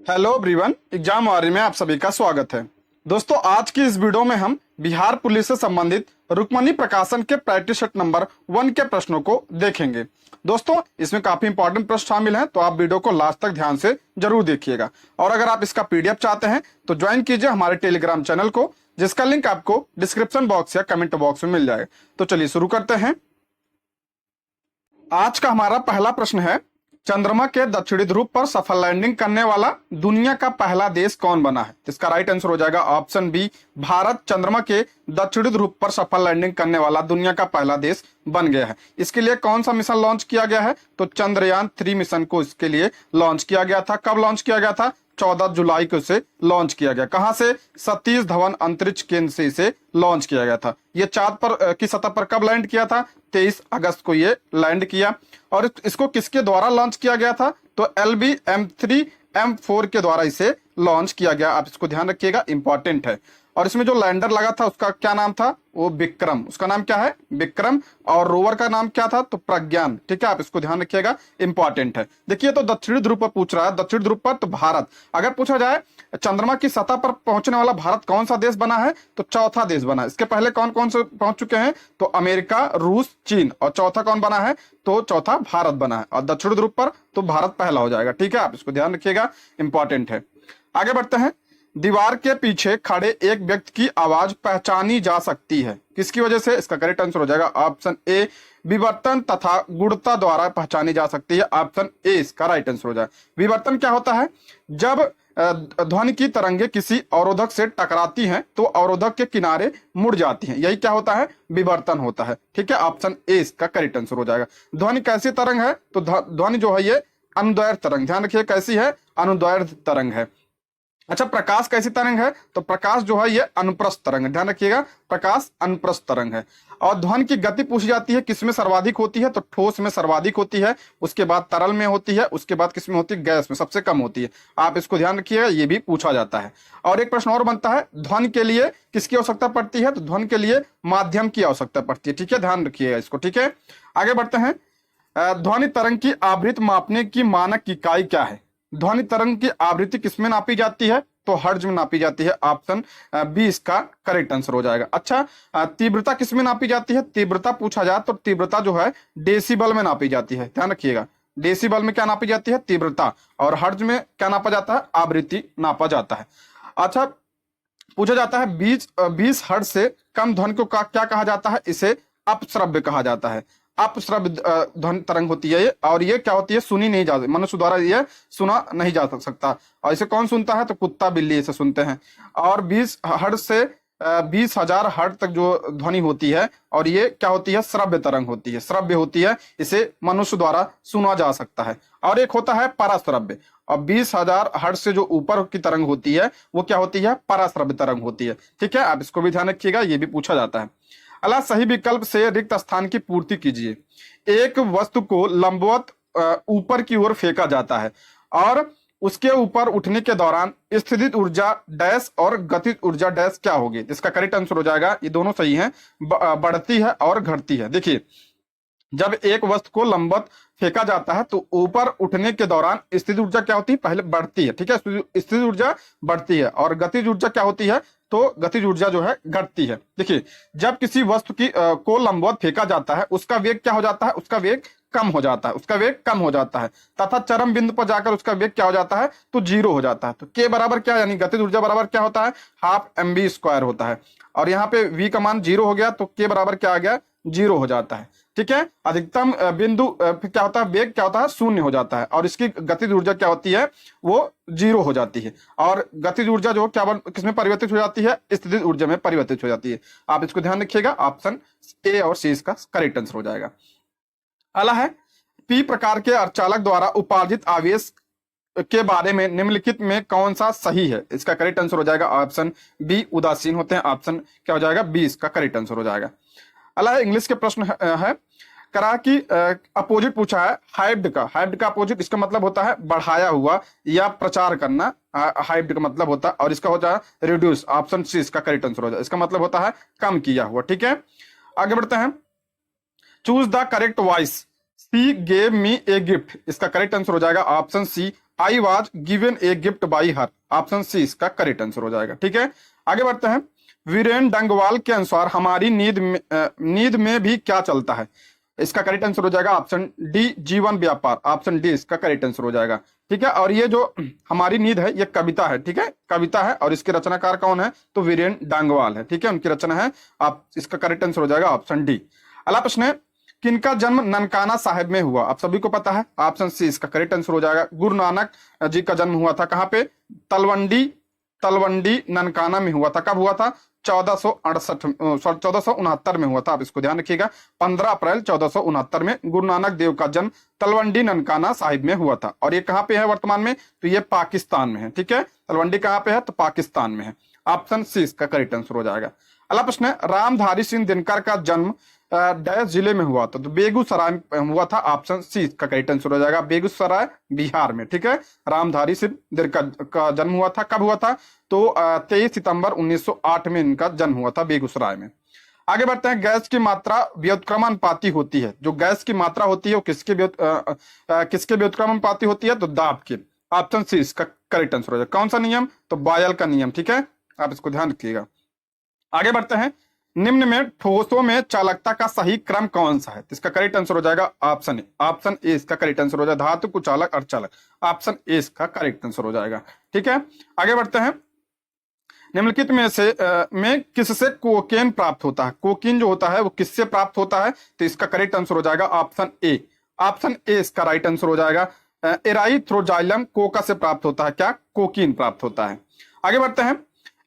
Hello everyone, exam वारी में आप सभी का स्वागत है। दोस्तों, आज की इस वीडियो में हम बिहार पुलिस से संबंधित रुक्मणी प्रकाशन के प्रैक्टिस सेट नंबर 1 के प्रश्नों को देखेंगे। दोस्तों, इसमें काफी इंपॉर्टेंट प्रश्न शामिल हैं, तो आप वीडियो को लास्ट तक ध्यान से जरूर देखिएगा। और अगर आप इसका पीडीएफ चाहते हैं तो ज्वाइन कीजिए हमारे टेलीग्राम चैनल को, जिसका लिंक आपको डिस्क्रिप्शन बॉक्स या कमेंट बॉक्स में मिल जाएगा। तो चलिए शुरू करते हैं। आज का हमारा पहला प्रश्न है, चंद्रमा के दक्षिणी ध्रुव पर सफल लैंडिंग करने वाला दुनिया का पहला देश कौन बना है? इसका राइट आंसर हो जाएगा ऑप्शन बी, भारत चंद्रमा के दक्षिणी ध्रुव पर सफल लैंडिंग करने वाला दुनिया का पहला देश बन गया है। इसके लिए कौन सा मिशन लॉन्च किया गया है? तो चंद्रयान 3 मिशन को इसके लिए लॉन्च किया गया था। कब लॉन्च किया गया था? 14 जुलाई को इसे लॉन्च किया गया। कहां से? सतीश धवन अंतरिक्ष केंद्र से इसे लॉन्च किया गया था। ये चांद पर की सतह पर कब लैंड किया था? 23 अगस्त को ये लैंड किया। और इसको किसके द्वारा लॉन्च किया गया था? तो LVM-3M4 के द्वारा इसे लॉन्च किया गया। आप इसको ध्यान रखिएगा, इंपॉर्टेंट है। और इसमें जो लैंडर लगा था उसका क्या नाम था? वो विक्रम। उसका नाम क्या है? विक्रम। और रोवर का नाम क्या था? तो प्रज्ञान। ठीक है, आप इसको ध्यान रखिएगा, इंपॉर्टेंट है। देखिए, तो दक्षिणी ध्रुव पर पूछ रहा है, दक्षिणी ध्रुव पर तो भारत। अगर पूछा जाए चंद्रमा की सतह पर पहुंचने वाला भारत कौन सा देश बना है, तो चौथा देश बना है। इसके पहले कौन कौन से पहुंच चुके हैं? तो अमेरिका, रूस, चीन। और चौथा कौन बना है? तो चौथा भारत बना है। और दक्षिणी ध्रुव पर तो भारत पहला हो जाएगा। ठीक है, आप इसको ध्यान रखिएगा, इंपॉर्टेंट है। आगे बढ़ते हैं। दीवार के पीछे खड़े एक व्यक्ति की आवाज पहचानी जा सकती है, किसकी वजह से? इसका करेक्ट आंसर हो जाएगा ऑप्शन ए, विवर्तन तथा गुणता द्वारा पहचानी जा सकती है। ऑप्शन ए इसका राइट आंसर हो जाएगा। विवर्तन क्या होता है? जब ध्वनि की तरंगे किसी अवरोधक से टकराती हैं तो अवरोधक के किनारे मुड़ जाती हैं, यही क्या होता है? विवर्तन होता है। ठीक है, ऑप्शन ए इसका करेक्ट आंसर हो जाएगा। ध्वनि कैसी तरंग है? तो ध्वनि जो है ये अनुदैर्घ्य तरंग। ध्यान रखिए, कैसी है? अनुदैर्घ्य तरंग है। अच्छा, प्रकाश कैसी तरंग है? तो प्रकाश जो है ये अनुप्रस्थ तरंग है। ध्यान रखिएगा, प्रकाश अनुप्रस्थ तरंग है। और ध्वनि की गति पूछी जाती है, किसमें सर्वाधिक होती है? तो ठोस में सर्वाधिक होती है, उसके बाद तरल में होती है, उसके बाद किसमें होती है? गैस में सबसे कम होती है। आप इसको ध्यान रखिएगा, ये भी पूछा जाता है। और एक प्रश्न और बनता है, ध्वनि के लिए किसकी आवश्यकता पड़ती है? तो ध्वनि के लिए माध्यम की आवश्यकता पड़ती है। ठीक है, ध्यान रखिएगा इसको। ठीक है, आगे बढ़ते हैं। ध्वनि तरंग की आवृत्ति मापने की मानक इकाई क्या है? ध्वनि तरंग की आवृत्ति किसमें नापी जाती है? तो हर्ट्ज में नापी जाती है। ऑप्शन बी इसका करेक्ट आंसर हो जाएगा। अच्छा, तीव्रता किसमें नापी जाती है? तीव्रता पूछा जाए तो तीव्रता जो है डेसिबल में नापी जाती है। ध्यान रखिएगा, डेसिबल में क्या नापी जाती है? तीव्रता। और हर्ट्ज में क्या नापा जाता है? आवृत्ति नापा जाता है। अच्छा, पूछा जाता है 20 हर्ट्ज से कम ध्वनि को क्या कहा जाता है? इसे अपश्रव्य कहा जाता है। अपश्रव्य ध्वनि तरंग होती है ये, और ये क्या होती है? सुनी नहीं जा सकती, मनुष्य द्वारा ये सुना नहीं जा सकता। और इसे कौन सुनता है? तो कुत्ता बिल्ली इसे सुनते हैं। और 20 हर्ट्ज से 20,000 हर्ट्ज तक जो ध्वनि होती है, और ये क्या होती है? श्रव्य तरंग होती है, श्रव्य होती है, इसे मनुष्य द्वारा सुना जा सकता है। और एक होता है पराश्रव्य। और 20,000 हर्ट्ज से जो ऊपर की तरंग होती है वो क्या होती है? पराश्रव्य तरंग होती है। ठीक है, आप इसको भी ध्यान रखिएगा, ये भी पूछा जाता है। अला सही विकल्प से रिक्त स्थान की पूर्ति कीजिए। एक वस्तु को लंबवत ऊपर की ओर फेंका जाता है और उसके ऊपर उठने के दौरान स्थितिज ऊर्जा डैश और गतिज ऊर्जा डैश क्या होगी? इसका करेक्ट आंसर हो जाएगा, ये दोनों सही है, बढ़ती है और घटती है। देखिए, जब एक वस्तु को लंबवत फेंका जाता है तो ऊपर उठने के दौरान स्थितिज ऊर्जा क्या होती है? पहले बढ़ती है। ठीक है, स्थितिज ऊर्जा बढ़ती है। और गतिज ऊर्जा क्या होती है? तो गतिज ऊर्जा जो है घटती है। देखिए, जब किसी वस्तु की को लंबवत फेंका जाता है उसका वेग क्या हो जाता है? उसका वेग कम हो जाता है, उसका वेग कम हो जाता है, तथा चरम बिंदु पर जाकर उसका वेग क्या हो जाता है? तो 0 हो जाता है। तो के बराबर क्या, यानी गतिज ऊर्जा बराबर क्या होता है? हाफ mv² होता है। और यहाँ पे v का मान 0 हो गया तो के बराबर क्या आ गया? 0 हो जाता है। ठीक है, अधिकतम बिंदु क्या होता है? वेग क्या होता है? 0 हो जाता है। और इसकी गतिज ऊर्जा क्या होती है? वो 0 हो जाती है। और गतिज ऊर्जा जो क्या किसमें परिवर्तित हो जाती है? स्थितिज ऊर्जा में परिवर्तित हो जाती है। आप इसको ध्यान रखिएगा, ऑप्शन ए और सी इसका करेक्ट आंसर हो जाएगा। अगला है, पी प्रकार के अर्धचालक द्वारा उपार्जित आवेश के बारे में निम्नलिखित में कौन सा सही है? इसका करेक्ट आंसर हो जाएगा ऑप्शन बी, उदासीन होते हैं। ऑप्शन क्या हो जाएगा? बी इसका करेक्ट आंसर हो जाएगा। अगला इंग्लिश के प्रश्न है, करा की अपोजिट पूछा है हाइब्ड का। हाइब्ड का अपोजिट इसका मतलब होता है बढ़ाया हुआ या प्रचार करना, हाइब्ड का मतलब होता है। और इसका होता है रिड्यूस। ऑप्शन सी इसका करेक्ट आंसर हो जाएगा, इसका मतलब होता है कम किया हुआ। ठीक है, आगे बढ़ते हैं। Choose the correct voice, she gave me a gift. इसका करेक्ट आंसर हो जाएगा option C, I was given a gift by her. Option C इसका करेक्ट आंसर हो जाएगा। ठीक है, आगे बढ़ते हैं। वीरेन डंगवाल के अनुसार हमारी नींद में भी क्या चलता है? इसका करेक्ट आंसर हो जाएगा ऑप्शन डी जीवन व्यापार। ऑप्शन डी इसका करेक्ट आंसर हो जाएगा। ठीक है, और ये जो हमारी नींद है ये कविता है। ठीक है, कविता है और इसके रचनाकार कौन है? तो वीरेन डांगवाल है। ठीक है, उनकी रचना है। आप इसका करेक्ट आंसर हो जाएगा ऑप्शन डी। अगला प्रश्न है, किनका जन्म ननकाना साहिब में हुआ? आप सभी को पता है। ऑप्शन सी इसका करेक्ट आंसर हो जाएगा। गुरु नानक जी का जन्म हुआ था कहां पे? तलवंडी ननकाना में हुआ था। कब हुआ था? 1469 में हुआ था। आप इसको ध्यान रखिएगा। 15 अप्रैल 1469 में गुरु नानक देव का जन्म तलवंडी ननकाना साहिब में हुआ था। और ये कहां पे है वर्तमान में? तो ये पाकिस्तान में है। ठीक है, तलवंडी कहां पे है? तो पाकिस्तान में है। ऑप्शन सी इसका करेक्ट आंसर हो जाएगा। अगला प्रश्न है, रामधारी सिंह दिनकर का जन्म डैश जिले में हुआ था? तो बेगूसराय में हुआ था। ऑप्शन सी इसका करेक्ट आंसर हो जाएगा। बेगूसराय बिहार में। ठीक है, रामधारी सिंह दिनकर का जन्म हुआ था। कब हुआ था? तो 23 सितंबर 1908 में इनका जन्म हुआ था बेगूसराय में। आगे बढ़ते हैं। गैस की मात्रा व्युत्क्रमानुपाती होती है। जो गैस की मात्रा होती है वो किसके व्युत्क्रमानुपाती होती है? तो दाब के। ऑप्शन सी इसका करेक्ट आंसर हो जाएगा। कौन सा नियम? तो बॉयल का नियम। ठीक है, आप इसको ध्यान रखिएगा। आगे बढ़ते हैं। निम्न में ठोसों में चालकता का सही क्रम कौन सा है? इसका करेक्ट आंसर हो जाएगा ऑप्शन ए। ऑप्शन ए इसका करेक्ट आंसर हो जाएगा। धातु, कुचालक, अर्धचालक। ऑप्शन ए इसका करेक्ट आंसर हो जाएगा। ठीक है, आगे बढ़ते हैं। निम्नलिखित में से में किससे कोकेन प्राप्त होता है? कोकीन जो होता है वो किससे प्राप्त होता है? तो इसका करेक्ट आंसर हो जाएगा ऑप्शन ए। ऑप्शन ए इसका राइट आंसर हो जाएगा। एराइथ्रोजाइलम कोका से प्राप्त होता है। क्या? कोकीन प्राप्त होता है। आगे बढ़ते हैं।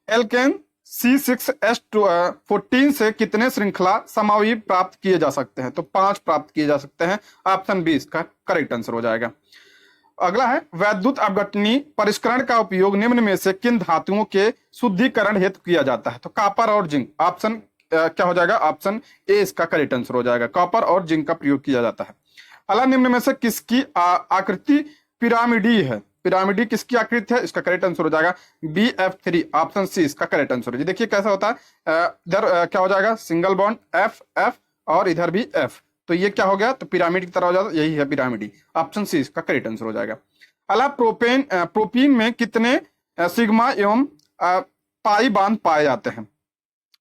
एल्केन C6H14 से कितने श्रृंखला समूह प्राप्त किए जा सकते हैं? तो 5 प्राप्त किए जा सकते हैं। ऑप्शन बी इसका करेक्ट आंसर हो जाएगा। अगला है, वैद्युत अपघटनी परिष्करण का उपयोग निम्न में से किन धातुओं के शुद्धिकरण हेतु किया जाता है? तो कॉपर और जिंक। ऑप्शन क्या हो जाएगा? ऑप्शन ए इसका करेक्ट आंसर हो जाएगा। कॉपर और जिंक का प्रयोग किया जाता है। अगला, निम्न में से किसकी आकृति पिरामिडी है? पिरामिडी किसकी आकृति है? इसका करेक्ट आंसर हो जाएगा BF3। ऑप्शन सी इसका करेक्ट आंसर है। देखिए कैसा होता है। इधर क्या हो जाएगा? सिंगल बॉन्ड F और इधर भी F। तो ये क्या हो गया? तो पिरामिड की तरह हो जाता है। यही है पिरामिडी। ऑप्शन सी इसका करेक्ट आंसर हो जाएगा। अगला, प्रोपीन में कितने सिग्मा एवं पाई बांध पाए जाते हैं?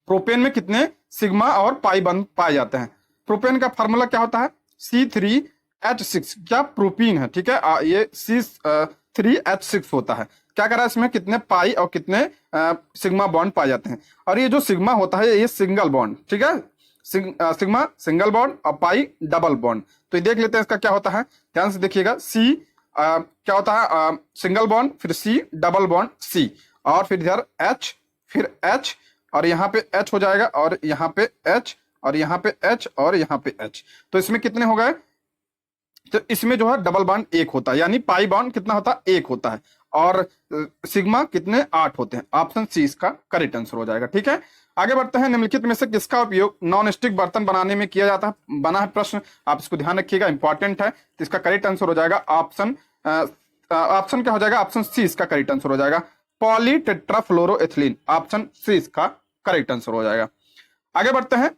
प्रोपेन में कितने सिग्मा और पाई बांध पाए जाते हैं? प्रोपेन का फार्मूला क्या होता है? C3H6। क्या? प्रोपीन है। ठीक है, ये C3H6 होता है। क्या करा इसमें? कितने पाई और कितने सिग्मा बॉन्ड पाए जाते हैं। और ये जो सिग्मा होता है ये सिंगल बॉन्ड। ठीक है, सिग्मा सिंगल बॉन्ड और पाई डबल बॉन्ड। तो ये देख लेते हैं इसका क्या होता है। ध्यान से देखिएगा। C क्या होता है? सिंगल बॉन्ड, फिर C डबल बॉन्ड C, और फिर इधर H, फिर H, और यहाँ पे H हो जाएगा, और यहाँ पे H, और यहाँ पे H, और यहाँ पे H। तो इसमें कितने हो गए? तो इसमें जो है डबल बॉन्ड 1 होता है, यानी पाई बॉन्ड कितना होता है? 1 होता है। और सिग्मा कितने? 8 होते हैं। ऑप्शन सी इसका करेक्ट आंसर हो जाएगा। ठीक है, आगे बढ़ते हैं। निम्नलिखित में से किसका उपयोग नॉन स्टिक बर्तन बनाने में किया जाता है? बना है प्रश्न, आप इसको ध्यान रखिएगा, इंपॉर्टेंट है। तो इसका करेक्ट आंसर हो जाएगा ऑप्शन क्या हो जाएगा? ऑप्शन सी इसका करेक्ट आंसर हो जाएगा। पॉलीटेट्राफ्लोरोएथिलीन। ऑप्शन सी इसका करेक्ट आंसर हो जाएगा। आगे बढ़ते हैं।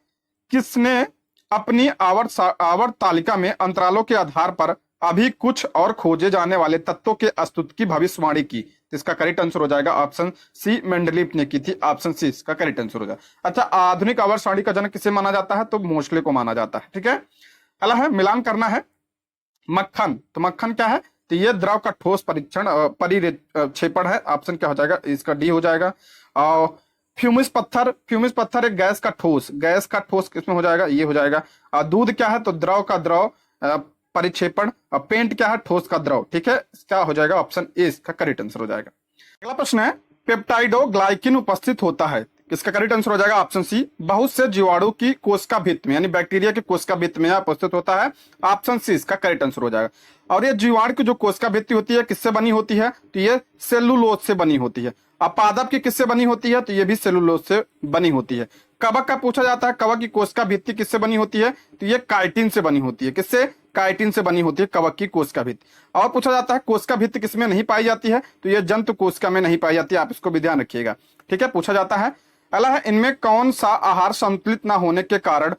किसने अपनी आवर्त तालिका में अंतरालों के आधार पर अभी कुछ और खोजे जाने वाले तत्वों के अस्तित्व की भविष्यवाणी की? तो इसका करेक्ट आंसर हो जाएगा ऑप्शन सी, मेंडलीफ ने की थी। ऑप्शन सी इसका करेक्ट आंसर हो जाएगा। अच्छा, आधुनिक आवर्तसारणी का जनक किसे माना जाता है? तो मोस्ले को माना जाता है। ठीक है, अगला है, मिलान करना है मक्खन। तो मक्खन क्या है? तो ये द्रव का ठोस परिक्षेपण है। ऑप्शन क्या हो जाएगा? इसका डी हो जाएगा। और फ्यूमिस पत्थर एक गैस का ठोस किसमें हो जाएगा? ये हो जाएगा। और दूध क्या है? तो द्रव का द्रव परिक्षेपण। और पेंट क्या है? ठोस का द्रव। ठीक है, क्या हो जाएगा? ऑप्शन ए इसका करेक्ट आंसर हो जाएगा। अगला प्रश्न है, पेप्टाइडोग्लाइकिन उपस्थित होता है? इसका करेक्ट आंसर हो जाएगा ऑप्शन सी, बहुत से जीवाणु की कोशिका भित्त में, यानी बैक्टीरिया की कोशिका भित्त में उपस्थित होता है। ऑप्शन सी इसका करेक्ट आंसर हो जाएगा। और ये जीवाणु की जो कोशिका भित्ति होती है किससे बनी होती है? तो ये सेलुलोज से बनी होती है। अब पादप की किससे बनी होती है? तो ये भी सेलुलोज से बनी होती है। कवक का पूछा जाता है, कवक की कोशिका भित्ति किससे बनी होती है? तो ये काइटिन से बनी होती है। किससे? काइटिन से बनी होती है कवक की कोशिका भित्ति। और पूछा जाता है कोशिका भित्ति किसमें नहीं पाई जाती है? तो ये जंतु कोशिका में नहीं पाई जाती है। आप इसको भी ध्यान रखिएगा। ठीक है, पूछा जाता है। अगला है, इनमें कौन सा आहार संतुलित ना होने के कारण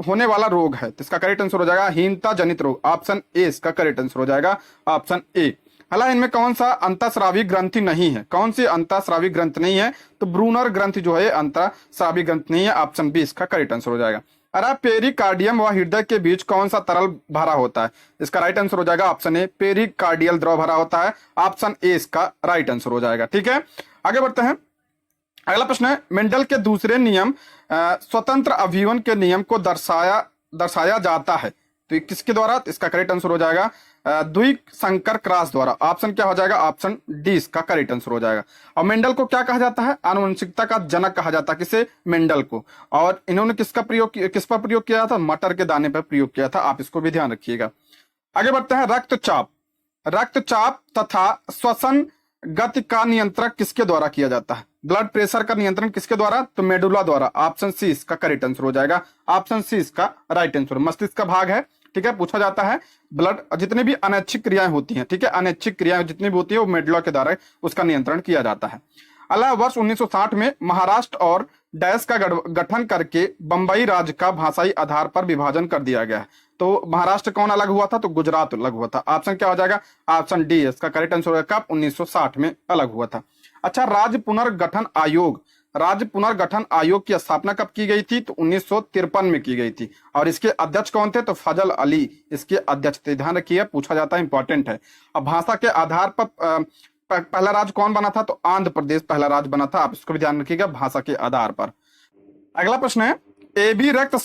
होने वाला रोग है? तो इसका करेक्ट आंसर हो जाएगा हीनता जनित रोग। ऑप्शन ए इसका करेक्ट आंसर हो जाएगा। ऑप्शन ए। हालांकि इनमें कौन सा अंतःस्रावी ग्रंथि नहीं है, कौन सी अंतःस्रावी ग्रंथि नहीं है, तो ब्रूनर ग्रंथि जो है अंतःस्रावी ग्रंथि नहीं है। ऑप्शन बी इसका करेक्ट आंसर हो जाएगा। अरे पेरिकार्डियम व हृदय के बीच कौन सा तरल भरा होता है, इसका राइट आंसर हो जाएगा ऑप्शन ए, पेरिकार्डियल द्रव भरा होता है। ऑप्शन ए इसका राइट आंसर हो जाएगा। ठीक है, आगे बढ़ते हैं। अगला प्रश्न है, मेंडल के दूसरे नियम स्वतंत्र अभिवन के नियम को दर्शाया जाता है, तो ये किसके द्वारा, तो इसका करेक्ट आंसर हो जाएगा द्विसंकर क्रॉस द्वारा। ऑप्शन क्या हो जाएगा, ऑप्शन डी इसका करेक्ट आंसर हो जाएगा। और मेंडल को क्या कहा जाता है, आनुवंशिकता का जनक कहा जाता है, किसे, मेंडल को। और इन्होंने किस पर प्रयोग किया था, मटर के दाने पर प्रयोग किया था, आप इसको भी ध्यान रखिएगा। आगे बढ़ते हैं, रक्तचाप तथा श्वसन गति का नियंत्रण किसके द्वारा किया जाता है, ब्लड प्रेशर का नियंत्रण किसके द्वारा, तो मेडुला द्वारा। ऑप्शन सी इसका करेक्ट आंसर हो जाएगा। ऑप्शन सी इसका राइट आंसर। मस्तिष्क का भाग है, ठीक है, पूछा जाता है। ब्लड जितने भी अनैच्छिक क्रियाएं होती हैं, ठीक है, अनैच्छिक क्रियाएं जितनी भी होती है वो मेडुला के द्वारा उसका नियंत्रण किया जाता है। अगला, वर्ष 1960 में महाराष्ट्र और डैश का गठन करके बंबई राज्य का भाषाई आधार पर विभाजन कर दिया गया है, तो महाराष्ट्र कौन अलग हुआ था, तो गुजरात अलग हुआ था। ऑप्शन क्या हो जाएगा, ऑप्शन डी इसका करेक्ट आंसर होगा, कब, 1960 में अलग हुआ था। अच्छा, राज्य पुनर्गठन आयोग की स्थापना कब की गई थी, तो 1953 में की गई थी। और इसके अध्यक्ष कौन थे, तो फजल अली इसके अध्यक्ष थे। ध्यान रखिए, पूछा जाता है, इंपॉर्टेंट है। अब भाषा के आधार पर पहला राज्य कौन बना था, तो आंध्र प्रदेश पहला राज्य बना था, आप इसको भी ध्यान रखिएगा, भाषा के आधार पर। अगला प्रश्न है, एबी रक्त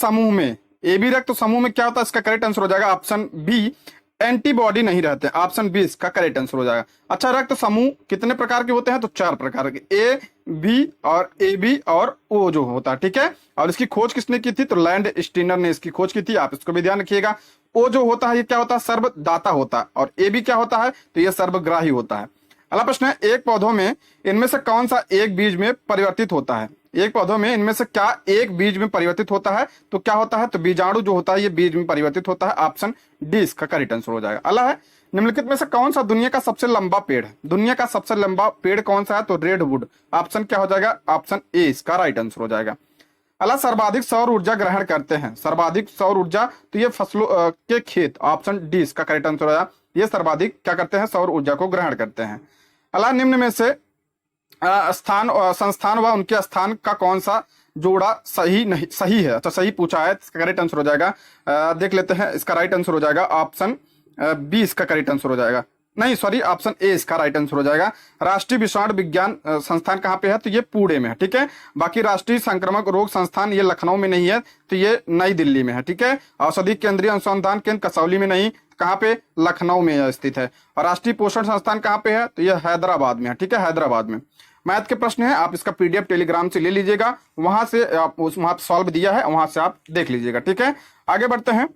समूह में क्या होता है, इसका करेक्ट आंसर हो जाएगा ऑप्शन बी, एंटीबॉडी नहीं रहते। ऑप्शन बी इसका करेक्ट आंसर हो जाएगा। अच्छा, रक्त समूह कितने प्रकार के होते हैं, तो 4 प्रकार के, ए, बी और ए बी और ओ जो होता है, ठीक है। और इसकी खोज किसने की थी, तो लैंड स्टीनर ने इसकी खोज की थी, आप इसको भी ध्यान रखिएगा। ओ जो होता है ये क्या होता है, सर्वदाता होता है, और ए बी क्या होता है, तो ये सर्वग्राही होता है। अगला प्रश्न है, एक पौधों में इनमें से कौन सा एक बीज में परिवर्तित होता है, एक पौधों में इनमें से क्या एक बीज में परिवर्तित होता है, तो क्या होता है, तो बीजाणु जो होता है ये बीज में परिवर्तित होता है। ऑप्शन डी इसका करेक्ट आंसर हो जाएगा। अगला है, निम्नलिखित में से कौन सा दुनिया का सबसे लंबा पेड़ है, दुनिया का सबसे लंबा पेड़ कौन सा है, तो रेडवुड। ऑप्शन क्या हो जाएगा, ऑप्शन ए इसका राइट आंसर हो जाएगा। अगला, सर्वाधिक सौर ऊर्जा ग्रहण करते हैं, सर्वाधिक सौर ऊर्जा, तो ये फसलों के खेत। ऑप्शन डी इसका करेक्ट आंसर हो जाएगा, ये सर्वाधिक क्या करते हैं, सौर ऊर्जा को ग्रहण करते हैं। अगला, निम्न में से संस्थान व उनके स्थान का कौन सा जोड़ा सही है, अच्छा सही पूछा है, इसका करेक्ट आंसर हो जाएगा, देख लेते हैं, इसका राइट आंसर हो जाएगा ऑप्शन बी इसका करेक्ट आंसर हो जाएगा, नहीं सॉरी, ऑप्शन ए इसका राइट आंसर हो जाएगा। राष्ट्रीय विषाणु विज्ञान संस्थान कहाँ पे है, तो ये पुणे में है, ठीक है। बाकी राष्ट्रीय संक्रामक रोग संस्थान ये लखनऊ में नहीं है, तो ये नई दिल्ली में है, ठीक है। औषधि केंद्रीय अनुसंधान केंद्र कसौली में नहीं, कहाँ पे, लखनऊ में स्थित है। और राष्ट्रीय पोषण संस्थान कहाँ पे है, तो ये हैदराबाद में है, ठीक है, हैदराबाद में। मैथ के प्रश्न है, आप इसका पीडीएफ टेलीग्राम से ले लीजिएगा, वहां से आप वहां सॉल्व दिया है, वहां से आप देख लीजिएगा, ठीक है। आगे बढ़ते हैं,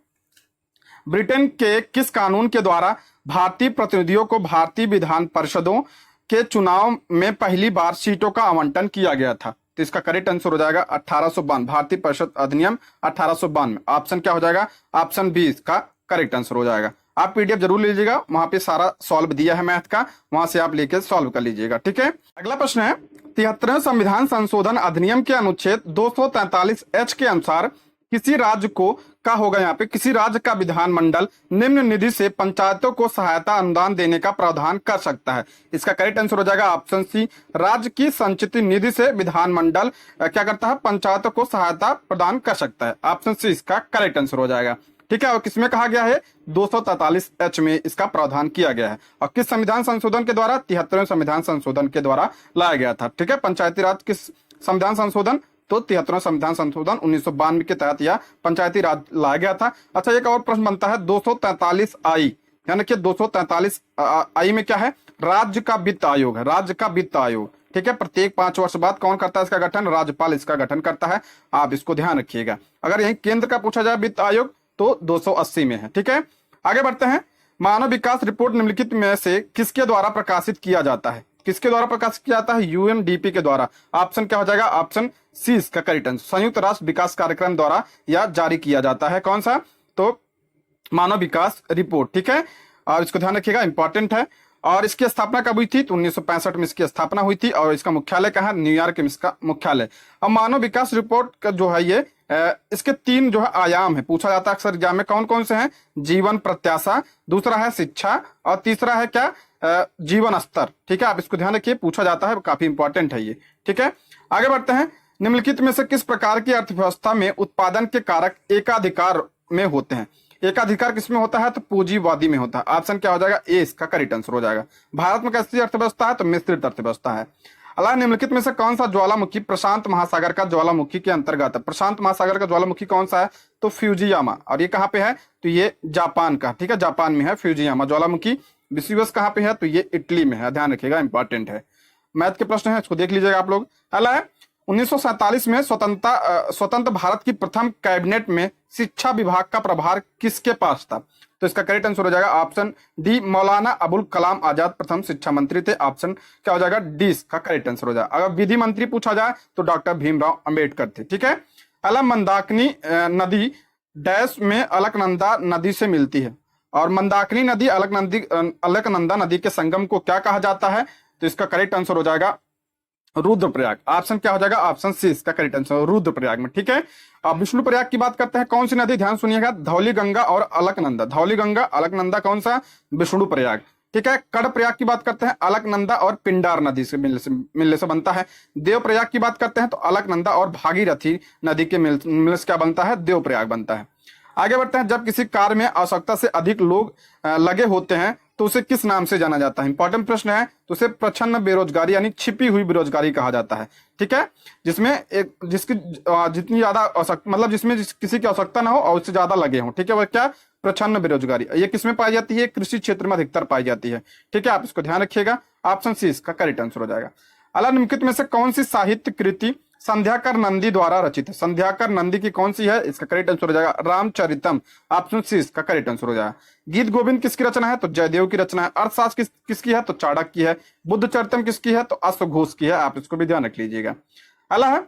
ब्रिटेन के किस कानून के द्वारा भारतीय प्रतिनिधियों को भारतीय विधान परिषदों के चुनाव में पहली बार सीटों का आवंटन किया गया था, तो इसका करेक्ट आंसर हो जाएगा 1892, भारतीय परिषद अधिनियम 1892। ऑप्शन क्या हो जाएगा, ऑप्शन बी इसका करेक्ट आंसर हो जाएगा। आप पीडीएफ जरूर लीजिएगा, वहां पे सारा सॉल्व दिया है मैथ का, वहां से आप लेके सॉल्व कर लीजिएगा, ठीक है। अगला प्रश्न है, 73वें संविधान संशोधन अधिनियम के अनुच्छेद 243H के अनुसार किसी राज्य को क्या होगा, यहाँ पे किसी राज्य का विधानमंडल निम्न निधि से पंचायतों को सहायता अनुदान देने का प्रावधान कर सकता है, इसका करेक्ट आंसर हो जाएगा ऑप्शन सी, राज्य की संचित निधि से विधानमंडल क्या करता है, पंचायतों को सहायता प्रदान कर सकता है। ऑप्शन सी इसका करेक्ट आंसर हो जाएगा, ठीक है। और किसमें कहा गया है, 243H में इसका प्रावधान किया गया है। और किस संविधान संशोधन के द्वारा, 73वें संविधान संशोधन के द्वारा लाया गया था, ठीक है। पंचायती राज किस संविधान संशोधन, तो 73वां संविधान संशोधन 1992 के तहत यह पंचायती राज लाया गया था। अच्छा, एक और प्रश्न बनता है, 243I, यानी कि 243I में क्या है, राज्य का वित्त आयोग है, राज्य का वित्त आयोग, ठीक है। प्रत्येक 5 वर्ष बाद कौन करता है इसका गठन, राज्यपाल इसका गठन करता है, आप इसको ध्यान रखिएगा। अगर यही केंद्र का पूछा जाए वित्त आयोग, तो 280 में है, ठीक है। आगे बढ़ते हैं, मानव विकास रिपोर्ट निम्नलिखित में से किसके द्वारा प्रकाशित किया जाता है, किसके द्वारा प्रकाशित किया जाता है, यूएनडीपी के द्वारा। ऑप्शन क्या हो जाएगा, ऑप्शन सी इसका करेक्ट आंसर, संयुक्त राष्ट्र विकास कार्यक्रम द्वारा यह जारी किया जाता है, कौन सा, तो मानव विकास रिपोर्ट, ठीक है। और इसको ध्यान रखिएगा, इंपॉर्टेंट है। और इसकी स्थापना कब हुई थी, तो 1965 में इसकी स्थापना हुई थी। और इसका मुख्यालय कहाँ है, न्यूयॉर्क में इसका मुख्यालय। अब मानव विकास रिपोर्ट का जो है ये इसके 3 जो है आयाम है, पूछा जाता है अक्सर एग्जाम में, कौन कौन से हैं, जीवन प्रत्याशा, दूसरा है शिक्षा, और तीसरा है क्या, जीवन स्तर। ठीक है, आप इसको ध्यान रखिए, पूछा जाता है, काफी इंपॉर्टेंट है ये। ठीक है, आगे बढ़ते हैं। निम्नलिखित में से किस प्रकार की अर्थव्यवस्था में उत्पादन के कारक एकाधिकार में होते हैं? एकाधिकार किसमें होता है? तो पूंजीवादी में होता है। ऑप्शन क्या हो जाएगा? ए इसका करेक्ट आंसर हो जाएगा। भारत में कैसी अर्थव्यवस्था है? तो मिश्रित अर्थव्यवस्था है। अला निम्नलिखित में से कौन सा ज्वालामुखी प्रशांत महासागर का ज्वालामुखी के अंतर्गत है? प्रशांत महासागर का ज्वालामुखी कौन सा है? तो फ्यूजियामा। और ये कहाँ पे है? तो ये जापान का, ठीक है, जापान में है फ्यूजियामा ज्वालामुखी। विसिवस कहाँ पे है? तो ये इटली में है, ध्यान रखिएगा, इंपॉर्टेंट है। मैथ के प्रश्न है, इसको देख लीजिएगा आप लोग। अला 1947 में स्वतंत्र भारत की प्रथम कैबिनेट में शिक्षा विभाग का प्रभार किसके पास था? तो इसका करेक्ट आंसर हो जाएगा ऑप्शन डी, मौलाना अबुल कलाम आजाद प्रथम शिक्षा मंत्री थे। ऑप्शन क्या हो जाएगा? डी इसका करेक्ट आंसर हो जाएगा। अगर विधि मंत्री पूछा जाए तो डॉक्टर भीमराव अंबेडकर थे। ठीक है, अलग मंदाकिनी नदी डैश में अलकनंदा नदी से मिलती है, और मंदाकिनी नदी अलकनंदा नदी के संगम को क्या कहा जाता है? तो इसका करेक्ट आंसर हो जाएगा रुद्रप्रयाग। ऑप्शन क्या हो जाएगा? ऑप्शन सी इसका करेक्ट आंसर, रुद्रप्रयाग में। ठीक है, अब विष्णु प्रयाग की बात करते हैं। कौन सी नदी? ध्यान सुनिएगा, धौली गंगा और अलकनंदा। धौली गंगा, अलकनंदा कौन सा? विष्णु प्रयाग। ठीक है, कड़ प्रयाग की बात करते हैं, अलकनंदा और पिंडार नदी से मिलने से बनता है। देव प्रयाग की बात करते हैं तो अलकनंदा और भागीरथी नदी के मिलने से क्या बनता है? देव प्रयाग बनता है। आगे बढ़ते हैं। जब किसी कार्य में आवश्यकता से अधिक लोग लगे होते हैं तो उसे किस नाम से जाना जाता है? इंपॉर्टेंट प्रश्न है। तो उसे प्रच्छन्न बेरोजगारी यानी छिपी हुई बेरोजगारी कहा जाता है। ठीक है, जिसमें एक जिसकी जितनी ज्यादा आवश्यकता, मतलब जिसमें किसी की आवश्यकता ना हो और उससे ज्यादा लगे हों। ठीक है, वह क्या? प्रच्छन्न बेरोजगारी। ये किसमें पाई जाती है? कृषि क्षेत्र में अधिकतर पाई जाती है। ठीक है, आप इसको ध्यान रखिएगा। ऑप्शन सी इसका करेक्ट आंसर हो जाएगा। अला निम्नलिखित में से कौन सी साहित्य कृति संध्याकर नंदी द्वारा रचित है? संध्याकर नंदी की कौन सी है? इसका करेक्ट आंसर हो जाएगा रामचरितम। ऑप्शन सी इसका करेक्ट आंसर हो जाएगा। गीत गोविंद किसकी रचना है? तो जयदेव की रचना है। अर्थशास्त्र किसकी है? तो चाणक्य की है। बुद्ध चरितम किसकी है? तो अश्वघोष की है। आप इसको भी ध्यान रख लीजिएगा। अला है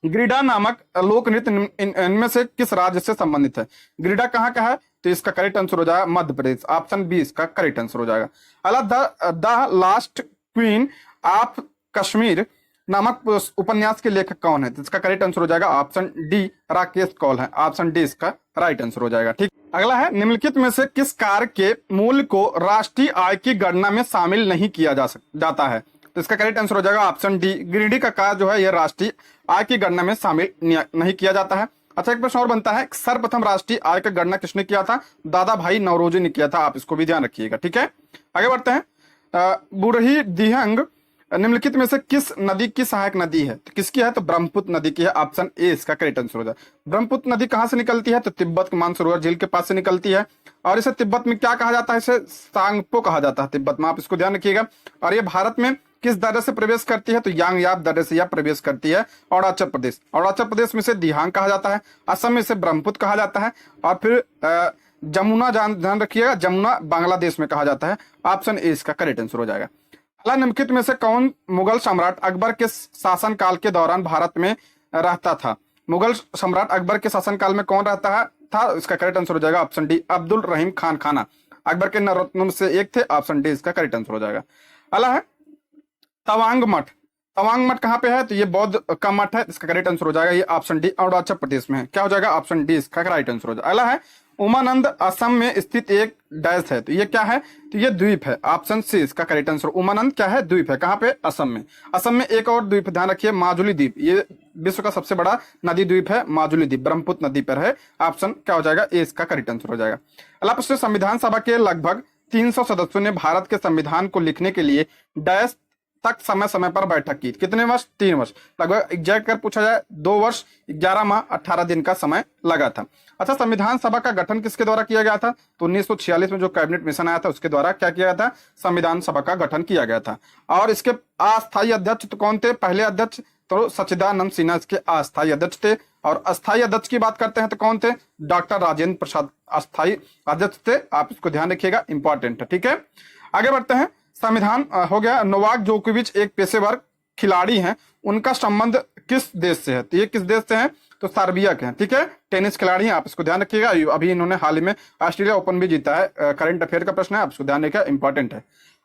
ग्रीडा नामक लोक नृत्य इनमें से किस राज्य से संबंधित है? ग्रीडा कहाँ का है? तो इसका करेक्ट आंसर हो जाएगा मध्य प्रदेश। ऑप्शन बी इसका करेक्ट आंसर हो जाएगा। अला the last queen of Kashmir नामक उपन्यास के लेखक कौन है? तो इसका करेक्ट आंसर हो जाएगा ऑप्शन डी, राकेश कौल है। ऑप्शन डी इसका राइट आंसर हो जाएगा। ठीक, अगला है निम्नलिखित में से किस कार्य के मूल्य को राष्ट्रीय आय की गणना में शामिल नहीं किया जाता है? तो इसका करेक्ट आंसर हो जाएगा ऑप्शन डी, गिरिडीह का कार्य जो है यह राष्ट्रीय आय की गणना में शामिल नहीं किया जाता है। अच्छा, एक प्रश्न और बनता है, सर्वप्रथम राष्ट्रीय आय की गणना किसने किया था? दादा भाई नौरोजी ने किया था। आप इसको भी ध्यान रखिएगा। ठीक है, आगे बढ़ते हैं। बुरही दिहंग निम्नलिखित में से किस नदी की सहायक नदी है? तो किसकी है? तो ब्रह्मपुत्र नदी की है। ऑप्शन ए इसका करेक्ट आंसर हो जाए। ब्रह्मपुत्र नदी कहां से निकलती है? तो तिब्बत के मानसरोवर झील के पास से निकलती है, और इसे तिब्बत में क्या कहा जाता है? इसे सांगपो कहा जाता है तिब्बत में। आप इसको ध्यान रखिएगा। और ये भारत में किस दर्रे से प्रवेश करती है? तो यांगयाप दर्रे से यह प्रवेश करती है। अरुणाचल प्रदेश, अरुणाचल प्रदेश में से दिहांग कहा जाता है, असम में से ब्रह्मपुत्र कहा जाता है, और फिर जमुना, ध्यान रखिएगा, जमुना बांग्लादेश में कहा जाता है। ऑप्शन ए इसका करेक्ट आंसर हो जाएगा। निम्नलिखित में से कौन मुगल सम्राट अकबर के शासनकाल के दौरान भारत में रहता था? मुगल सम्राट अकबर के शासनकाल में कौन रहता था? इसका करेक्ट आंसर हो जाएगा ऑप्शन डी, अब्दुल रहीम खान खाना। अकबर के नवरत्नों से एक थे। ऑप्शन डी इसका करेक्ट आंसर हो जाएगा। अगला है तवांग मठ। तवांग मठ कहाँ पे है? तो ये बौद्ध का मठ है। इसका करेक्ट आंसर हो जाएगा ये ऑप्शन डी, अरुणाचल प्रदेश में है। क्या हो जाएगा? ऑप्शन डी इसका राइट आंसर हो जाएगा। अगला है उमानंद असम में स्थित एक डैश है। तो ये क्या है? तो ये द्वीप है। ऑप्शन सी इसका करेक्ट आंसर। उमानंद क्या है? द्वीप है। कहाँ पे? असम में। असम में एक और द्वीप ध्यान रखिए, माजुली द्वीप। ये विश्व का सबसे बड़ा नदी द्वीप है, माजुली द्वीप, ब्रह्मपुत्र नदी पर है। ऑप्शन क्या हो जाएगा? ए इसका करेक्ट आंसर हो जाएगा। अगला प्रश्न, संविधान सभा के लगभग 300 सदस्यों ने भारत के संविधान को लिखने के लिए डैश तक समय समय पर बैठक की। कितने वर्ष? 3 वर्ष। लगभग एग्जैक्ट कर पूछा जाए 2 वर्ष 11 माह 18 दिन का समय लगा था। अच्छा, संविधान सभा का गठन किसके द्वारा किया गया था? तो 1946 में जो कैबिनेट मिशन आया था उसके द्वारा क्या किया गया था? संविधान सभा का गठन किया गया था। और इसके अस्थायी अध्यक्ष तो कौन थे? पहले अध्यक्ष तो सच्चिदानंद सिन्हा इसके अस्थायी अध्यक्ष थे। और अस्थायी अध्यक्ष की बात करते हैं तो कौन थे? डॉक्टर राजेंद्र प्रसाद अस्थायी अध्यक्ष थे। आप इसको ध्यान रखिएगा, इंपॉर्टेंट है। ठीक है, आगे बढ़ते हैं। संविधान हो गया। नोवाक जोकोविच एक पेशेवर खिलाड़ी हैं, उनका संबंध किस देश से है? तो ये किस देश से है? तो सर्बिया के हैं। ठीक है, टेनिस खिलाड़ी हैं। आप इसको ध्यान रखिएगा। अभी इन्होंने हाल ही में ऑस्ट्रेलिया ओपन भी जीता है। करंट अफेयर का प्रश्न है, आप इसको ध्यान रखिएगा, इंपॉर्टेंट है।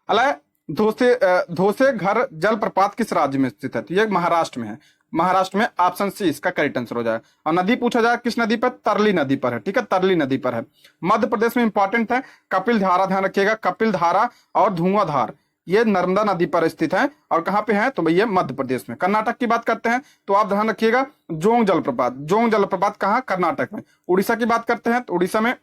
अला धोसे घर जलप्रपात किस राज्य में स्थित है? तो ये महाराष्ट्र में है। महाराष्ट्र में, ऑप्शन सी इसका करेक्ट आंसर हो जाएगा। और नदी पूछा जाए किस नदी पर, तरली नदी पर है, ठीक है, तरली नदी पर है। मध्य प्रदेश में इंपॉर्टेंट है कपिल धारा, ध्यान रखिएगा, कपिल धारा और धुआंधार ये नर्मदा नदी पर स्थित है और कहां पे है, तो भैया मध्य प्रदेश में। कर्नाटक की बात करते हैं तो आप ध्यान रखिएगा जोंग जलप्रपात, जोंग जलप्रपात कहां, कर्नाटक में। उड़ीसा की बात करते हैं तो उड़ीसा में,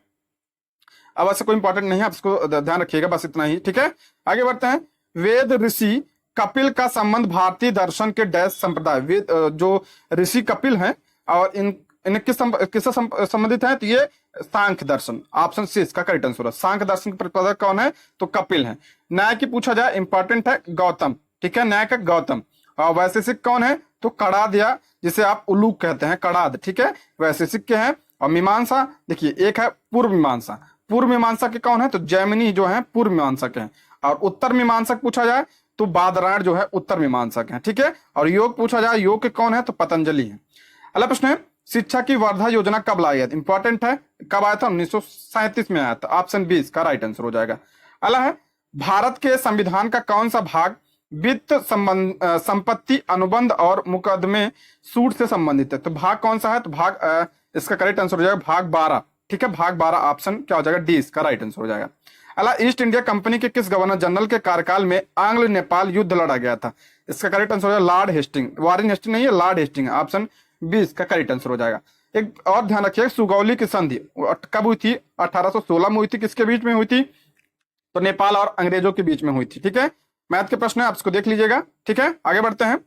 अब ऐसा कोई इंपॉर्टेंट नहीं है, आप इसको ध्यान रखिएगा, बस इतना ही, ठीक है। आगे बढ़ते हैं। वेद ऋषि कपिल का संबंध भारतीय दर्शन के डैश संप्रदाय, वेद जो ऋषि कपिल हैं और इन किससे संबंधित है, तो ये सांख्य दर्शन, ऑप्शन सी इसका करेक्ट आंसर है। सांख्य दर्शन के प्रतिपादक कौन है, तो कपिल है। न्याय की पूछा जाए इंपॉर्टेंट है गौतम, ठीक है, न्याय का गौतम। और वैशेषिक कौन है, तो कड़ाद, या जिसे आप उलूक कहते हैं, कड़ाद, ठीक है, वैशेषिक के हैं। और मीमांसा देखिए एक है पूर्व मीमांसा, पूर्व मीमांसा के कौन है, तो जैमिनी जो है पूर्व मीमांसा के हैं। और उत्तर मीमांसक पूछा जाए तो बादरायण जो है उत्तर मीमांसक है, ठीक है। और योग पूछा जाए, योग के कौन है, तो पतंजलि है। अगला प्रश्न है शिक्षा की वर्धा योजना कब लाई है, इंपॉर्टेंट है, कब आया था, 1937 में आया था, ऑप्शन बी इसका राइट आंसर हो जाएगा। अगला है भारत के संविधान का कौन सा भाग वित्त संपत्ति अनुबंध और मुकदमे सूट से संबंधित है, तो भाग कौन सा है, तो भाग इसका करेक्ट आंसर हो जाएगा भाग 12, ठीक है, भाग 12 ऑप्शन क्या हो जाएगा, डी इसका राइट आंसर हो जाएगा। अला ईस्ट इंडिया कंपनी के किस गवर्नर जनरल के कार्यकाल में आंग्ल नेपाल युद्ध लड़ा गया था, इसका करेक्ट आंसर हो जाएगा लॉर्ड हेस्टिंग, वारेन हेस्टिंग नहीं है, लॉर्ड हेस्टिंग, ऑप्शन बी इसका करेक्ट आंसर हो जाएगा। एक और ध्यान रखिए, सुगौली की संधि कब हुई थी, 1816 में हुई थी, किसके बीच में हुई थी, तो नेपाल और अंग्रेजों के बीच में हुई थी, ठीक है। मैथ के प्रश्न है, आप इसको देख लीजिएगा, ठीक है। आगे बढ़ते हैं।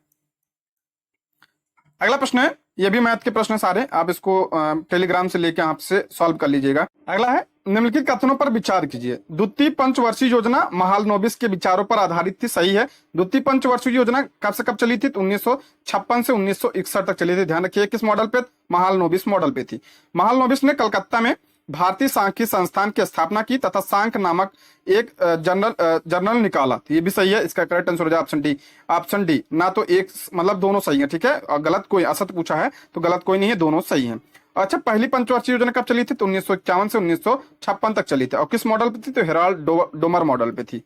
अगला प्रश्न है, ये भी मैथ के प्रश्न सारे, आप इसको टेलीग्राम से लेके आपसे सॉल्व कर लीजिएगा। अगला है निम्नलिखित कथनों पर विचार कीजिए। द्वितीय पंचवर्षीय योजना महालनोबिस के विचारों पर आधारित थी, सही है। द्वितीय पंचवर्षीय योजना कब से कब चली थी, तो 1956 से 1961 तक चली थी। ध्यान रखिए किस मॉडल पे, महालनोबिस मॉडल पे थी। महालनोबिस ने कलकत्ता में भारतीय सांख्यिकी संस्थान की स्थापना की तथा सांख्य नामक एक जर्नल निकाला, तो ये भी सही है, इसका करेक्ट आंसर हो जाए ऑप्शन डी, ऑप्शन डी। ना तो एक मतलब दोनों सही है, ठीक है, और गलत कोई असत पूछा है तो गलत कोई नहीं है, दोनों सही है। अच्छा, पहली पंचवर्षीय योजना कब चली थी, तो 1951 से 1956 तक चली थी। और किस मॉडल पे थी, तो हेराल्ड डोमर मॉडल पे थी।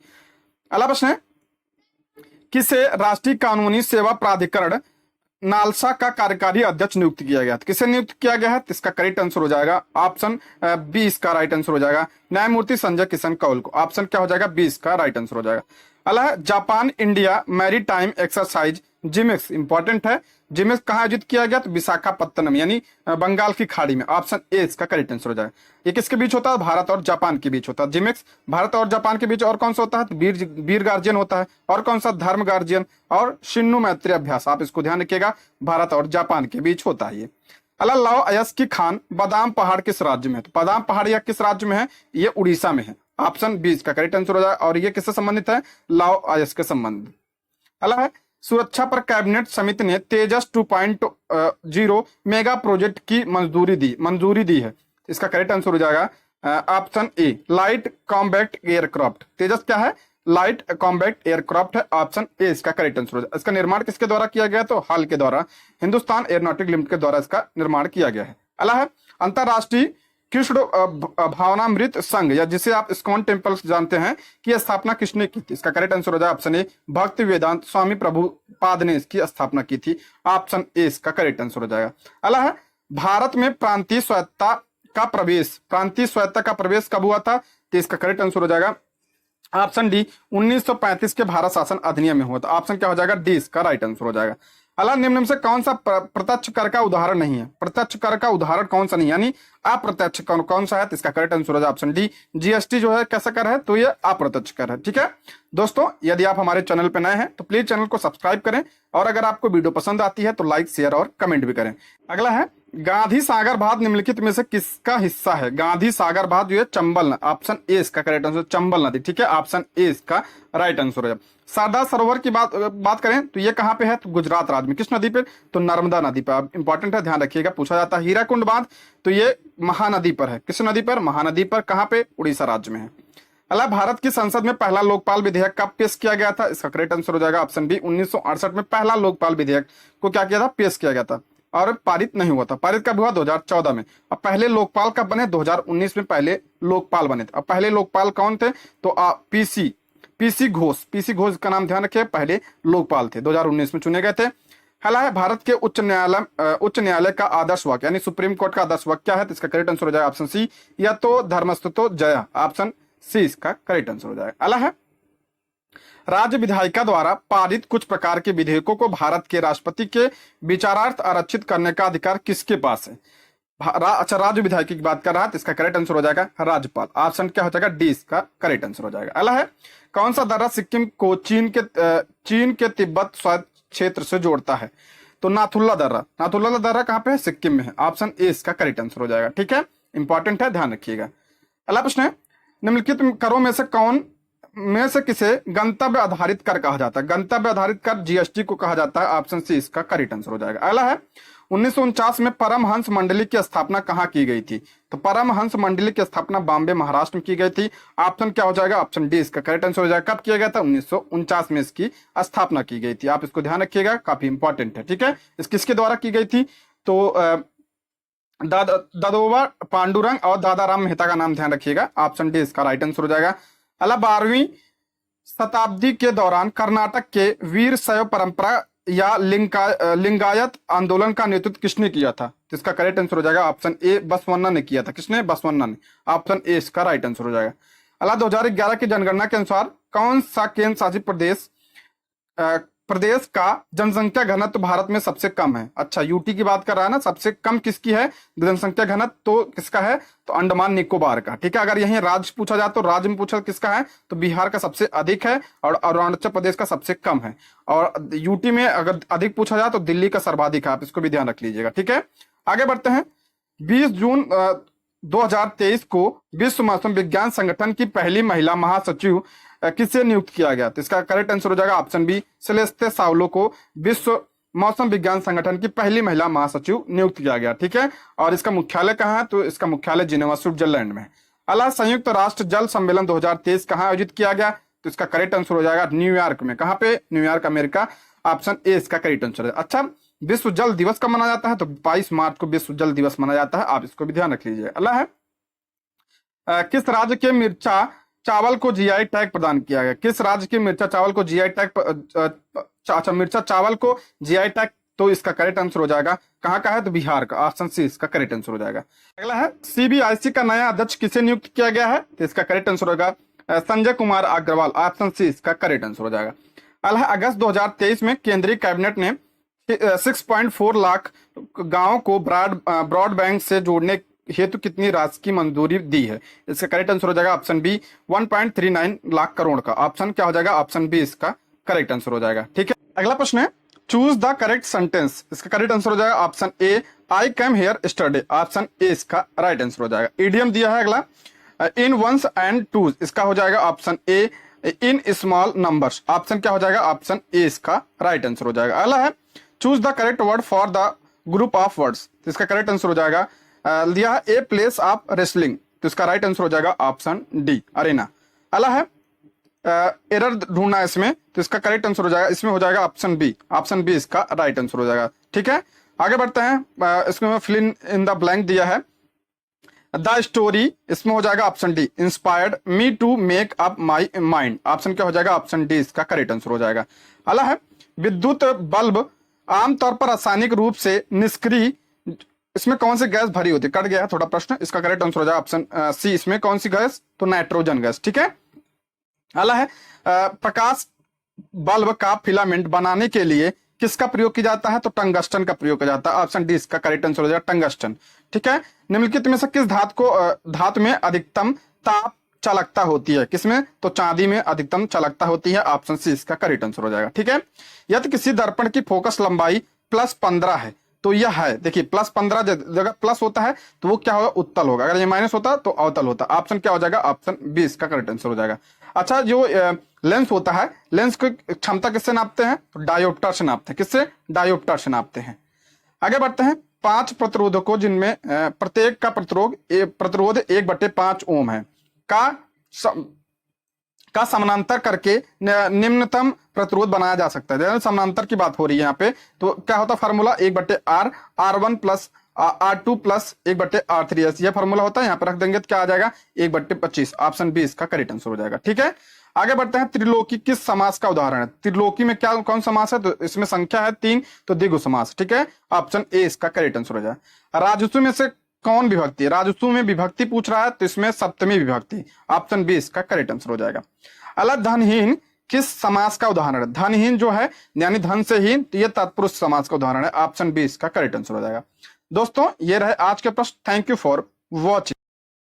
अगला प्रश्न है, किसे राष्ट्रीय कानूनी सेवा प्राधिकरण नालसा का कार्यकारी अध्यक्ष नियुक्त किया गया, किसे नियुक्त किया गया है, तो इसका करेक्ट आंसर हो जाएगा ऑप्शन बी इसका राइट आंसर हो जाएगा, न्यायमूर्ति संजय किशन कौल को। ऑप्शन क्या हो जाएगा, बी इसका राइट आंसर हो जाएगा। अगला Japan India maritime exercise JIMEX, important है, जिमिक्स कहाँ आयोजित किया गया, तो विशाखापत्तनम यानी बंगाल की खाड़ी में। ऑप्शन ए इसका करेक्ट आंसर हो जाएगा। ये किसके बीच होता है, भारत और जापान के बीच होता है जिमिक्स, भारत और जापान के बीच। और कौन सा होता है, तो वीर गार्जियन होता है। और कौन सा, धर्म गार्जियन और शिन्नु मैत्री अभ्यास, आप इसको ध्यान रखिएगा, भारत और जापान के बीच होता है ये। अल्लाह लाओ अयस्की खान बादाम पहाड़ किस राज्य में है, तो बादाम पहाड़ या किस राज्य में है, ये उड़ीसा में है। ऑप्शन बी इसका करेक्ट आंसर हो जाएगा। और ये किससे संबंधित है, लाओ अयस्क के संबंध। अल्लाह है सुरक्षा पर कैबिनेट समिति ने तेजस 2.0 मेगा प्रोजेक्ट की मंजूरी दी है, इसका करेक्ट आंसर हो जाएगा option A light combat aircraft. Tejas क्या है, लाइट कॉम्बैक्ट एयरक्राफ्ट है, ऑप्शन ए इसका करेक्ट आंसर हो जाएगा। इसका निर्माण किसके द्वारा किया गया, तो हाल के द्वारा हिंदुस्तान एयरोनॉटिक लिमिटेड के द्वारा इसका निर्माण किया गया है। अगला है अंतरराष्ट्रीय कृष्ण भावनामृत संघ, या जिसे आप इस्कॉन टेम्पल जानते हैं, की स्थापना किसने की थी, इसका करेक्ट आंसर हो जाए ऑप्शन ए भक्ति वेदांत स्वामी प्रभुपाद ने इसकी स्थापना की थी। ऑप्शन ए इसका करेक्ट आंसर हो जाएगा। अगला है भारत में प्रांतीय स्वायत्तता का प्रवेश कब हुआ था, तो इसका करेक्ट आंसर हो जाएगा ऑप्शन डी 1935 के भारत शासन अधिनियम में हुआ था। ऑप्शन क्या हो जाएगा, डी इसका राइट आंसर हो जाएगा। अला निम्न से कौन सा प्रत्यक्ष कर का उदाहरण नहीं है, प्रत्यक्ष कर का उदाहरण कौन सा नहीं, यानी अप्रत्यक्ष कौन सा है, तो इसका करेक्ट आंसर हो जाए ऑप्शन डी जीएसटी जो है कैसा कर है, तो ये अप्रत्यक्ष कर है। ठीक है दोस्तों, यदि आप हमारे चैनल पर नए हैं तो प्लीज चैनल को सब्सक्राइब करें, और अगर आपको वीडियो पसंद आती है तो लाइक शेयर और कमेंट भी करें। अगला है गांधी सागर बांध निम्नलिखित में से किसका हिस्सा है, गांधी सागर बांध जो है चंबल, ऑप्शन ए इसका करेक्ट आंसर चंबल नदी। ठीक है, ऑप्शन ए इसका राइट आंसर है। सरदार सरोवर की बात करें तो ये कहां पे है, तो गुजरात राज्य में। किस नदी पे, तो नर्मदा नदी पर। इंपॉर्टेंट है, ध्यान रखिएगा, पूछा जाता है। हीराकुंड बांध तो ये महानदी पर है। किस नदी पर, महानदी पर। कहां पे, उड़ीसा राज्य में है। अला भारत की संसद में पहला लोकपाल विधेयक कब पेश किया गया था, इसका करेक्ट आंसर हो जाएगा ऑप्शन बी 1968 में पहला लोकपाल विधेयक को क्या किया था, पेश किया गया था, और पारित नहीं हुआ था। पारित कब हुआ, 2014 में। अब पहले लोकपाल कब बने, 2019 में पहले लोकपाल बने थे। अब पहले लोकपाल कौन थे, तो पीसी घोष का नाम ध्यान रखिए, पहले लोकपाल थे, 2019 में चुने गए थे। पहला है भारत के उच्च न्यायालय का आदर्श वाक्य यानी सुप्रीम कोर्ट का आदर्श वाक्य क्या है, तो इसका करेक्ट आंसर हो जाएगा ऑप्शन सी, या तो धर्मस्तुतो जया, ऑप्शन सी इसका करेक्ट आंसर हो जाएगा। अगला है राज्य विधायिका द्वारा पारित कुछ प्रकार के विधेयकों को भारत के राष्ट्रपति के विचारार्थ आरक्षित करने का अधिकार किसके पास है। अच्छा, राज्य विधायिका की बात कर रहा है तो इसका करेक्ट आंसर हो जाएगा राज्यपाल, ऑप्शन क्या हो जाएगा डी इसका करेक्ट आंसर हो जाएगा। अगला है कौन सा दर्रा सिक्किम को चीन के तिब्बत स्वायत्त क्षेत्र से जोड़ता है, तो नाथुल्ला दर्रा कहां पे है, सिक्किम में है, ऑप्शन ए इसका करेक्ट आंसर हो जाएगा। ठीक है, इंपॉर्टेंट है, ध्यान रखिएगा। अगला प्रश्न है निम्नलिखित करों में से कौन में से किसे गंतव्य आधारित कर कहा जाता है, गंतव्य आधारित कर जीएसटी को कहा जाता है, ऑप्शन सी इसका करेक्ट आंसर हो जाएगा। अगला है 1949 में परमहंस मंडली की स्थापना कहां की गई थी, तो परमहंस मंडली की स्थापना बॉम्बे महाराष्ट्र में की गई थी, ऑप्शन क्या हो जाएगा, ऑप्शन डी इसका करेक्ट आंसर हो जाएगा। कब किया गया था, 1949 में इसकी स्थापना की गई थी, आप इसको ध्यान रखिएगा, काफी इंपॉर्टेंट है। ठीक है, इस किसके द्वारा की गई थी, तो दादोबा पांडुरंग और दादाराम मेहता का नाम ध्यान रखिएगा, ऑप्शन डी इसका राइट आंसर हो जाएगा। अला 12वीं शताब्दी के दौरान कर्नाटक के वीर शैव परंपरा या लिंगायत आंदोलन का नेतृत्व किसने किया था, तो इसका करेक्ट आंसर हो जाएगा ऑप्शन ए बसवन्ना ने किया था। किसने, बसवन्ना ने, ऑप्शन ए इसका राइट आंसर हो जाएगा। अला 2011 की जनगणना के अनुसार कौन सा केंद्र शासित प्रदेश का जनसंख्या घनत्व भारत में सबसे कम है। अच्छा, यूटी की बात कर रहा है ना, सबसे कम किसकी है जनसंख्या घनत्व, तो किसका है, तो अंडमान निकोबार का। ठीक है, अगर यहीं राज्य पूछा जाए तो राज्य में पूछा किसका है, तो बिहार का सबसे अधिक है और अरुणाचल प्रदेश का सबसे कम है, और यूटी में अगर अधिक पूछा जाए तो दिल्ली का सर्वाधिक है, आप इसको भी ध्यान रख लीजिएगा। ठीक है, आगे बढ़ते हैं। 20 जून 2023 को विश्व मौसम विज्ञान संगठन की पहली महिला महासचिव किसे नियुक्त किया गया, तो इसका करेक्ट आंसर हो जाएगा ऑप्शन बी सेलेस्ते सावलो को विश्व मौसम विज्ञान संगठन की पहली महिला महासचिव नियुक्त किया गया। ठीक है, और इसका मुख्यालय कहाँ है, तो इसका मुख्यालय जिनेवा स्विट्जरलैंड में है। अला संयुक्त राष्ट्र जल सम्मेलन 2023 कहाँ आयोजित किया गया, तो इसका करेक्ट आंसर हो जाएगा न्यूयॉर्क में। कहाँ पे, न्यूयॉर्क अमेरिका, ऑप्शन ए इसका करेक्ट आंसर है। अच्छा, विश्व जल दिवस कब मनाया जाता है, तो 22 मार्च को विश्व जल दिवस मनाया जाता है, आप इसको भी ध्यान रख लीजिए। अगला है किस राज्य के मिर्चा चावल को जीआई टैग प्रदान किया गया, किस राज्य के मिर्चा चावल को जीआई टैग, अच्छा मिर्चा चावल को जीआई टैग, तो इसका करेक्ट आंसर हो जाएगा कहाँ का है, तो बिहार का, ऑप्शन सी इसका करेक्ट आंसर हो जाएगा। अगला है सीबीआईसी का नया अध्यक्ष किसे नियुक्त किया गया है, तो इसका करेक्ट आंसर होगा संजय कुमार अग्रवाल, ऑप्शन सी इसका करेक्ट आंसर हो जाएगा। अगला अगस्त 2023 में केंद्रीय कैबिनेट ने 6.4 लाख गांवों को ब्रॉडबैंड से जोड़ने हेतु कितनी राशि की मंजूरी दी है, इसका करेक्ट आंसर हो जाएगा ऑप्शन बी 1.39 लाख करोड़ का, ऑप्शन क्या हो जाएगा, ऑप्शन बी इसका करेक्ट आंसर हो जाएगा। ठीक है, अगला प्रश्न है चूज द करेक्ट सेंटेंस, इसका करेक्ट आंसर हो जाएगा option A I came here study, option A इसका राइट आंसर हो जाएगा। इडियम दिया है अगला इन वंस एंड टूज, इसका हो जाएगा option A in small numbers, option क्या हो जाएगा, ऑप्शन ए इसका राइट आंसर हो जाएगा। अगला है choose the correct word for the group of words, इसका करेक्ट आंसर हो जाएगा लिया है ए प्लेस ऑफ रेसलिंग, तो इसका राइट आंसर हो जाएगा ऑप्शन डी अरेना। अगला है एरर ढूंढना है इसमें, तो इसका करेक्ट आंसर हो जाएगा, इसमें हो जाएगा ऑप्शन बी इसका राइट आंसर हो जाएगा। ठीक है, आगे बढ़ते हैं। इसमें फिल इन द ब्लैंक दिया है द स्टोरी, इसमें हो जाएगा option D inspired me to make up my mind, option क्या हो जाएगा, ऑप्शन डी इसका करेक्ट आंसर हो जाएगा। अगला है विद्युत बल्ब आमतौर पर रासायनिक रूप से निष्क्रिय, इसमें कौन सी गैस भरी होती है, कट गया है थोड़ा प्रश्न, इसका करेक्ट आंसर हो जाएगा ऑप्शन सी, इसमें कौन सी गैस, तो नाइट्रोजन गैस। ठीक है, अगला है प्रकाश बल्ब का फिलामेंट बनाने के लिए किसका प्रयोग किया जाता है, तो टंगस्टन का प्रयोग किया जाता है, ऑप्शन डी इसका करेक्ट आंसर हो जाएगा टंगस्टन। ठीक है, निम्नलिखित में से किस धातु में अधिकतम ताप चालकता होती है, किसमें, तो चांदी में अधिकतम चालकता होती है, ऑप्शन सी इसका करेक्ट आंसर हो जाएगा। ठीक है, यदि किसी दर्पण की फोकस लंबाई +15 है तो यह है, देखिए +15 जगह प्लस होता है तो वो क्या होगा, उत्तल होगा, अगर ये माइनस होता तो अवतल होता, ऑप्शन क्या हो जाएगा, ऑप्शन बी इसका करेक्ट आंसर हो जाएगा। अच्छा, जो लेंस होता है, लेंस की क्षमता किससे नापते हैं, तो डायोप्टर से नापते हैं, किससे, डायोप्टर से नापते हैं। आगे बढ़ते हैं। 5 प्रतिरोधकों जिनमें प्रत्येक का प्रतिरोध 1/5 ओम है का समानांतर करके निम्नतम प्रतिरोध बनाया जा सकता है। समानांतर की बात हो रही है यहाँ पे, तो क्या होता है formula, 1/r R1 + R2 + 1/r3, यह फार्मूला होता है, यहाँ पे रख देंगे तो क्या आ जाएगा, 1/25, ऑप्शन बी इसका करेक्ट आंसर हो जाएगा। ठीक है, आगे बढ़ते हैं, त्रिलोकी किस समास का उदाहरण है? त्रिलोकी में क्या कौन समास है? तो इसमें संख्या है 3, तो द्विगु समास, ठीक है। ऑप्शन ए इसका करेक्ट आंसर हो जाए। राजस्व में से कौन विभक्ति? राजस्व में विभक्ति पूछ रहा है, तो इसमें सप्तमी विभक्ति, ऑप्शन बी इसका करेक्ट आंसर हो जाएगा। अला धनहीन किस समास का उदाहरण है? धनहीन जो है यानी धन से हीन, तो यह तत्पुरुष समास का उदाहरण है, ऑप्शन बी इसका करेक्ट आंसर हो जाएगा। दोस्तों ये रहे आज के प्रश्न। Thank you for watching.